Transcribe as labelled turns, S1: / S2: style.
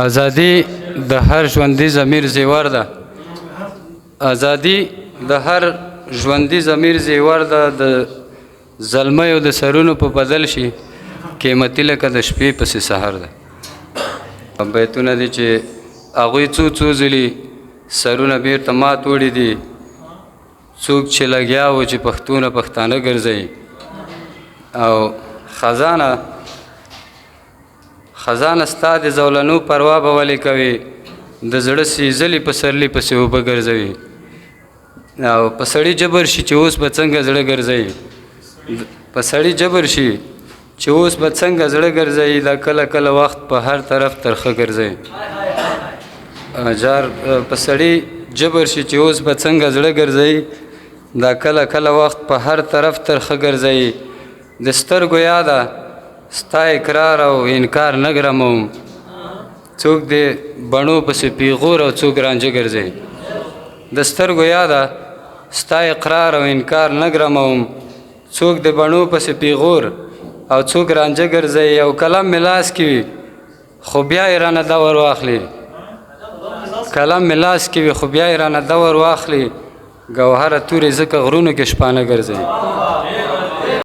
S1: ازادي د هر ژوندي ضمیر زیور ده. ازادي د هر ژوندي ضمیر زیور ده. د زلمیو د سرونو په بدل شي قیمتي لکه د شپې پسې سحر ده. بیتونه دي چې هغوی څو ځلې سرونه بیرته مات وړي دي. څوک چې لګیا و چې پښتونه پښتانه ګرځوي او خزانه ستا د زولنو پروا به ولې کوي. د زړه سیزلې پسرلي پسې اوبه ګرځوي او په سړي جبر شي چې اوس به څنګه زړه ګرځوي. په سړي جبر شي چې اوس به څنګه زړه ګرځوي. دا کله کله وخت په هر طرف ترخه ګرځوي. په سړي جبر شي چې اوس به څنګه زړه ګرځوي. دا کله کله وخت په هر طرف ترخه ګرځوي. د سترګو یاده ستا اقرار او انکار نه ګرموم. څوک د بڼو پسې پیغور او څوک رانجه ګرځوي. د سترګو یاده ستا اقرار او انکار نه ګرموم. څوک د بڼو پسې پیغور او څوک رانجه ګرځوي. او قلم مې لاس کې وي خو بیا یې رانه دور واخلي. قلم مې لاس کې وي خو بیا یې رانه دور واخلي. ګوهره تورې ځکه غرونو کې شپانه ګرځوي.